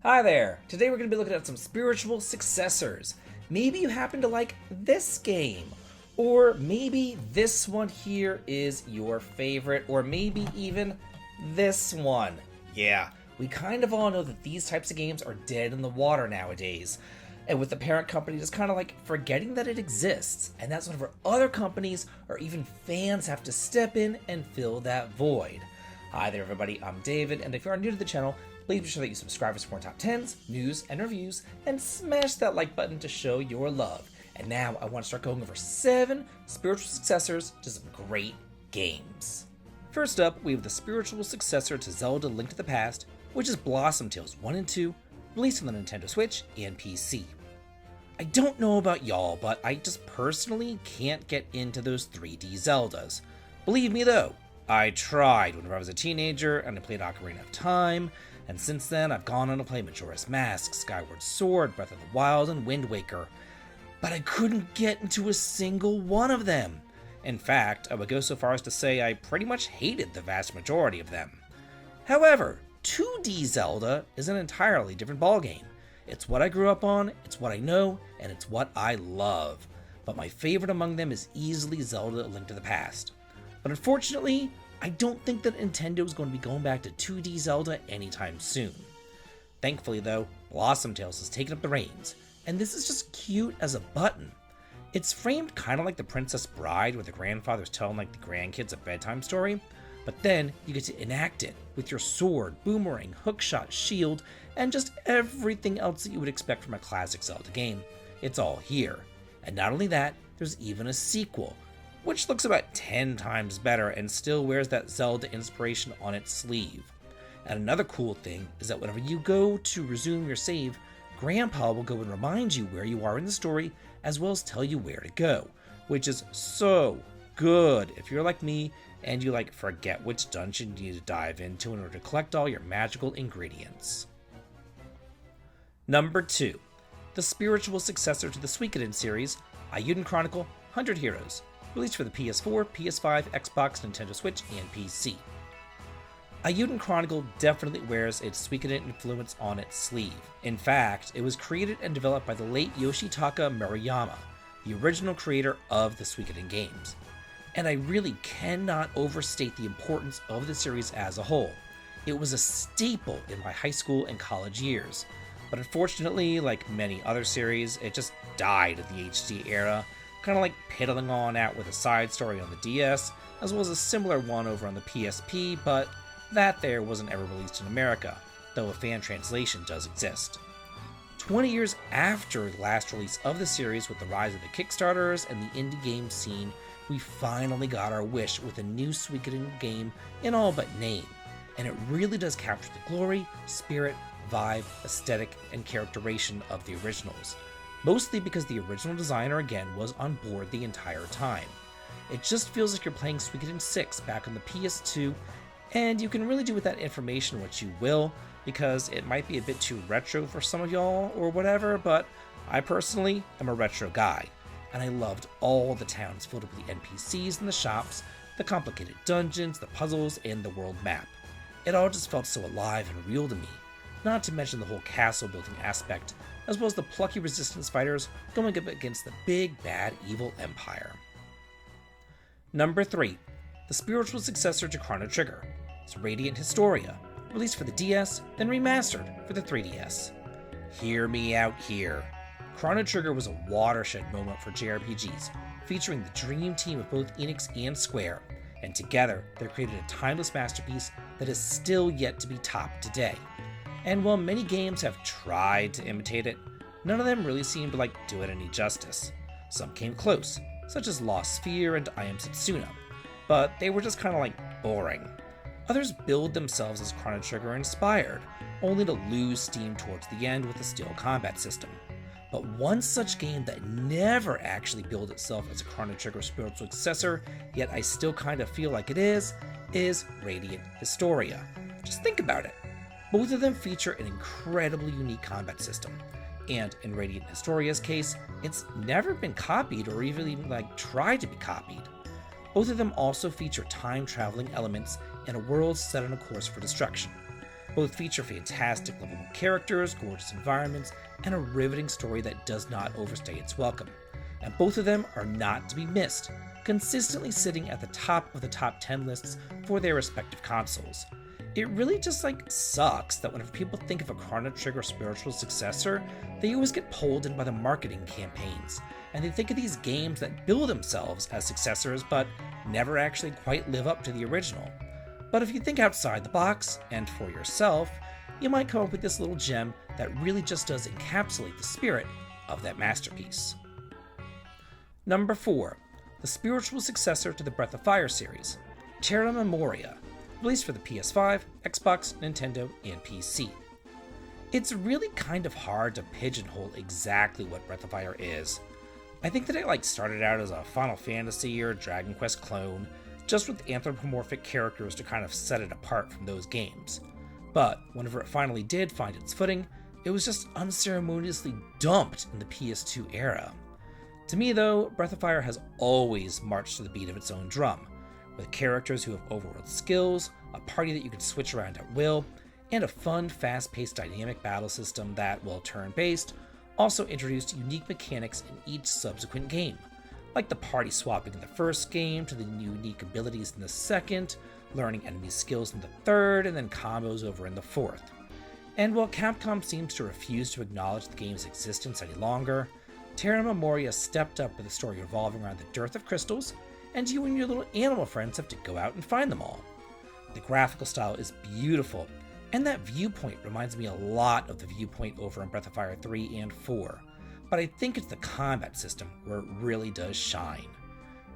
Hi there! Today we're going to be looking at some spiritual successors. Maybe you happen to like this game, or maybe this one here is your favorite, or maybe even this one. Yeah, we kind of all know that these types of games are dead in the water nowadays, and with the parent company just kind of like forgetting that it exists, and that's whenever other companies or even fans have to step in and fill that void. Hi there everybody, I'm David, and if you are new to the channel, please be sure that you subscribe for some more top 10s, news, and reviews, and smash that like button to show your love. And now I want to start going over 7 spiritual successors to some great games. First up, we have the spiritual successor to Zelda: Link to the Past, which is Blossom Tales 1 and 2, released on the Nintendo Switch and PC. I don't know about y'all, but I just personally can't get into those 3D Zeldas. Believe me though, I tried whenever I was a teenager and I played Ocarina of Time, and since then I've gone on to play Majora's Mask, Skyward Sword, Breath of the Wild, and Wind Waker, but I couldn't get into a single one of them. In fact, I would go so far as to say I pretty much hated the vast majority of them. However, 2D Zelda is an entirely different ballgame. It's what I grew up on, it's what I know, and it's what I love. But my favorite among them is easily Zelda: Link to the Past. But unfortunately, I don't think that Nintendo is going to be going back to 2D Zelda anytime soon. Thankfully though, Blossom Tales has taken up the reins, and this is just cute as a button. It's framed kind of like The Princess Bride, where the grandfather's telling like the grandkids a bedtime story, but then you get to enact it with your sword, boomerang, hookshot, shield, and just everything else that you would expect from a classic Zelda game. It's all here. And not only that, there's even a sequel, which looks about 10 times better and still wears that Zelda inspiration on its sleeve. And another cool thing is that whenever you go to resume your save, Grandpa will go and remind you where you are in the story, as well as tell you where to go, which is so good if you're like me and you like forget which dungeon you need to dive into in order to collect all your magical ingredients. Number 2, the spiritual successor to the Suikoden series, Eiyuden Chronicle 100 Heroes, released for the PS4, PS5, Xbox, Nintendo Switch, and PC. Eiyuden Chronicle definitely wears its Suikoden influence on its sleeve. In fact, it was created and developed by the late Yoshitaka Maruyama, the original creator of the Suikoden games. And I really cannot overstate the importance of the series as a whole. It was a staple in my high school and college years, but unfortunately, like many other series, it just died in the HD era, kind of like piddling on out with a side story on the DS, as well as a similar one over on the PSP, but that there wasn't ever released in America, though a fan translation does exist. 20 years after the last release of the series, with the rise of the Kickstarters and the indie game scene, we finally got our wish with a new Suikoden game in all but name, and it really does capture the glory, spirit, vibe, aesthetic, and characterization of the originals. Mostly because the original designer again was on board the entire time. It just feels like you're playing Suikoden 6 back on the PS2, and you can really do with that information what you will, because it might be a bit too retro for some of y'all or whatever, but I personally am a retro guy, and I loved all the towns filled up with the NPCs and the shops, the complicated dungeons, the puzzles, and the world map. It all just felt so alive and real to me, not to mention the whole castle building aspect, as well as the plucky resistance fighters going up against the big bad evil empire. Number 3, the spiritual successor to Chrono Trigger. It's Radiant Historia, released for the DS, then remastered for the 3DS. Hear me out here. Chrono Trigger was a watershed moment for JRPGs, featuring the dream team of both Enix and Square, and together they created a timeless masterpiece that is still yet to be topped today. And while many games have tried to imitate it, none of them really seemed to do it any justice. Some came close, such as Lost Sphere and I Am Setsuna, but they were just kind of boring. Others billed themselves as Chrono Trigger inspired, only to lose steam towards the end with the steel combat system. But one such game that never actually billed itself as a Chrono Trigger spiritual successor, yet I still kind of feel like it is Radiant Historia. Just think about it. Both of them feature an incredibly unique combat system, and in Radiant Historia's case, it's never been copied or even tried to be copied. Both of them also feature time-traveling elements in a world set on a course for destruction. Both feature fantastic lovable characters, gorgeous environments, and a riveting story that does not overstay its welcome. And both of them are not to be missed, consistently sitting at the top of the top 10 lists for their respective consoles. It really just sucks that whenever people think of a Chrono Trigger spiritual successor, they always get pulled in by the marketing campaigns, and they think of these games that bill themselves as successors but never actually quite live up to the original. But if you think outside the box, and for yourself, you might come up with this little gem that really just does encapsulate the spirit of that masterpiece. Number 4. The spiritual successor to the Breath of Fire series, Terra Memoria, released for the PS5, Xbox, Nintendo, and PC. It's really kind of hard to pigeonhole exactly what Breath of Fire is. I think that it started out as a Final Fantasy or Dragon Quest clone, just with anthropomorphic characters to kind of set it apart from those games. But whenever it finally did find its footing, it was just unceremoniously dumped in the PS2 era. To me though, Breath of Fire has always marched to the beat of its own drum, with characters who have overworld skills, a party that you can switch around at will, and a fun, fast-paced dynamic battle system that, while turn-based, also introduced unique mechanics in each subsequent game, like the party swapping in the first game to the unique abilities in the second, learning enemy skills in the third, and then combos over in the fourth. And while Capcom seems to refuse to acknowledge the game's existence any longer, Terra Memoria stepped up with a story revolving around the dearth of crystals, and you and your little animal friends have to go out and find them all. The graphical style is beautiful, and that viewpoint reminds me a lot of the viewpoint over in Breath of Fire 3 and 4, but I think it's the combat system where it really does shine.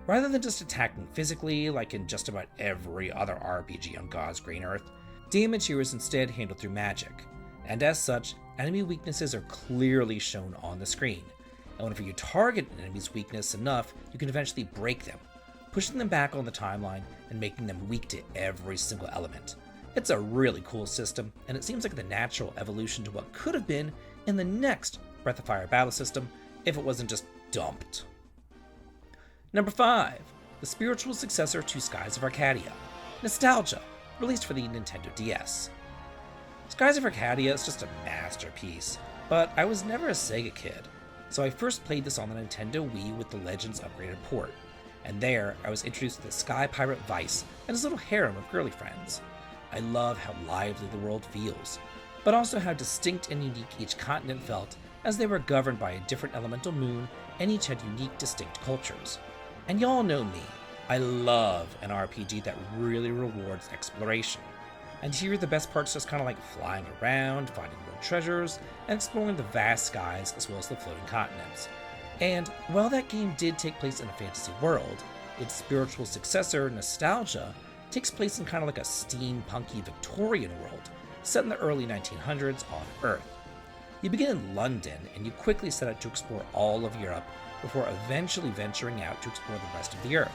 Rather than just attacking physically like in just about every other RPG on God's green earth, damage here is instead handled through magic, and as such, enemy weaknesses are clearly shown on the screen, and whenever you target an enemy's weakness enough, you can eventually break them, pushing them back on the timeline and making them weak to every single element. It's a really cool system, and it seems like the natural evolution to what could have been in the next Breath of Fire battle system if it wasn't just dumped. Number 5. The spiritual successor to Skies of Arcadia, Nostalgia, released for the Nintendo DS. Skies of Arcadia is just a masterpiece, but I was never a Sega kid, so I first played this on the Nintendo Wii with the Legends upgraded port, and there I was introduced to the Sky Pirate Vice and his little harem of girly friends. I love how lively the world feels, but also how distinct and unique each continent felt, as they were governed by a different elemental moon and each had unique distinct cultures. And y'all know me, I love an RPG that really rewards exploration. And here the best part's just kind of flying around, finding world treasures, and exploring the vast skies as well as the floating continents. And while that game did take place in a fantasy world, its spiritual successor, Nostalgia, takes place in kind of a steampunky Victorian world, set in the early 1900s on Earth. You begin in London, and you quickly set out to explore all of Europe before eventually venturing out to explore the rest of the Earth.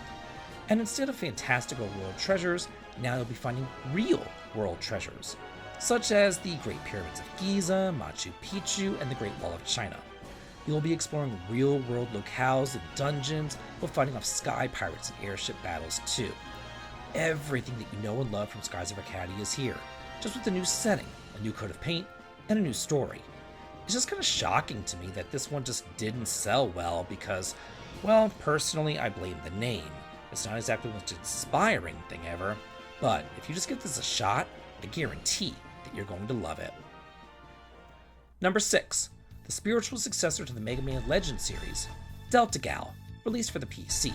And instead of fantastical world treasures, now you'll be finding real world treasures, such as the Great Pyramids of Giza, Machu Picchu, and the Great Wall of China. You'll be exploring real-world locales and dungeons while fighting off sky pirates and airship battles too. Everything that you know and love from Skies of Arcadia is here, just with a new setting, a new coat of paint, and a new story. It's just kind of shocking to me that this one just didn't sell well because, well, personally I blame the name. It's not exactly the most inspiring thing ever, but if you just give this a shot, I guarantee that you're going to love it. Number 6. The spiritual successor to the Mega Man Legends series, Delta Gal, released for the PC.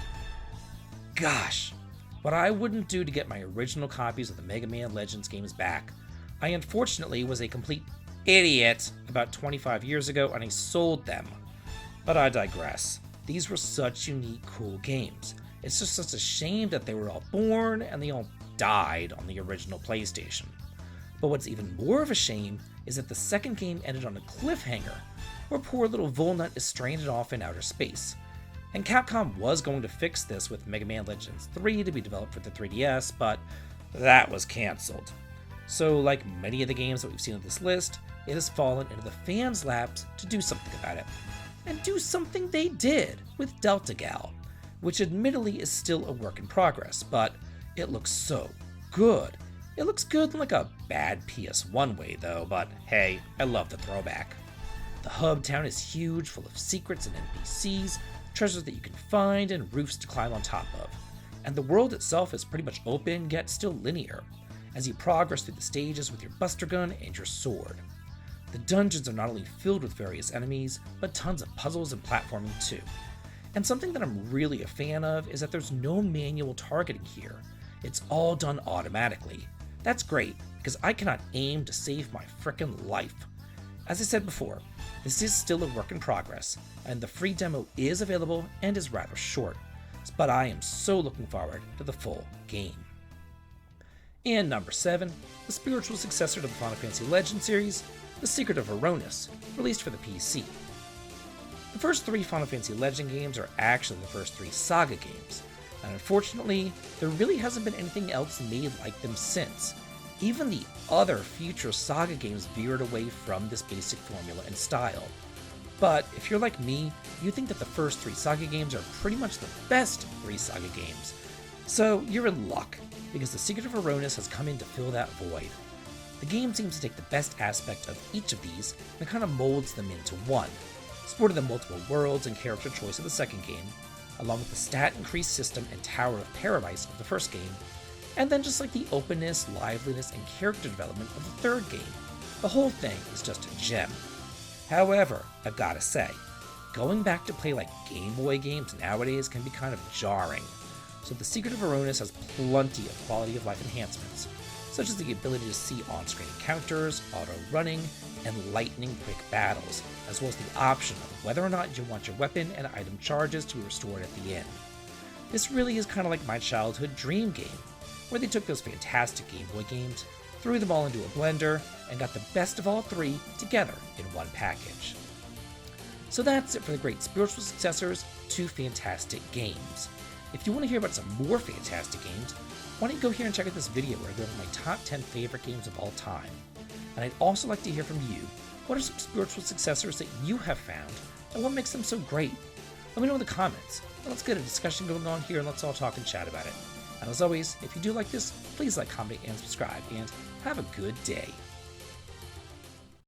Gosh, what I wouldn't do to get my original copies of the Mega Man Legends games back. I unfortunately was a complete idiot about 25 years ago and I sold them. But I digress. These were such unique, cool games. It's just such a shame that they were all born and they all died on the original PlayStation. But what's even more of a shame is that the second game ended on a cliffhanger, where poor little Volnut is stranded off in outer space. And Capcom was going to fix this with Mega Man Legends 3 to be developed for the 3DS, but that was cancelled. So like many of the games that we've seen on this list, it has fallen into the fans' laps to do something about it. And do something they did with Delta Gal, which admittedly is still a work in progress, but it looks so good. It looks good in like a bad PS1 way though, but hey, I love the throwback. The hub town is huge, full of secrets and NPCs, treasures that you can find, and roofs to climb on top of. And the world itself is pretty much open, yet still linear, as you progress through the stages with your buster gun and your sword. The dungeons are not only filled with various enemies, but tons of puzzles and platforming too. And something that I'm really a fan of is that there's no manual targeting here. It's all done automatically. That's great, because I cannot aim to save my frickin' life. As I said before, this is still a work in progress, and the free demo is available and is rather short, but I am so looking forward to the full game. And number 7, the spiritual successor to the Final Fantasy Legends series, The Secret of Aronis, released for the PC. The first 3 Final Fantasy Legend games are actually the first 3 Saga games, and unfortunately, there really hasn't been anything else made like them since. Even the other future Saga games veered away from this basic formula and style. But if you're like me, you think that the first 3 Saga games are pretty much the best 3 Saga games. So you're in luck, because The Secret of Aronis has come in to fill that void. The game seems to take the best aspect of each of these and kind of molds them into one, sporting the multiple worlds and character choice of the second game, along with the stat increase system and Tower of Paradise of the first game, and then just like the openness, liveliness, and character development of the third game. The whole thing is just a gem. However, I've gotta say, going back to play like Game Boy games nowadays can be kind of jarring, so The Secret of Aronis has plenty of quality of life enhancements, such as the ability to see on-screen encounters, auto-running, and lightning-quick battles, as well as the option of whether or not you want your weapon and item charges to be restored at the end. This really is kind of like my childhood dream game, where they took those fantastic Game Boy games, threw them all into a blender, and got the best of all 3 together in one package. So that's it for the great spiritual successors to fantastic games. If you want to hear about some more fantastic games, why don't you go here and check out this video where they're my top 10 favorite games of all time. And I'd also like to hear from you. What are some spiritual successors that you have found, and what makes them so great? Let me know in the comments, and let's get a discussion going on here, and let's all talk and chat about it. And as always, if you do like this, please like, comment, and subscribe, and have a good day.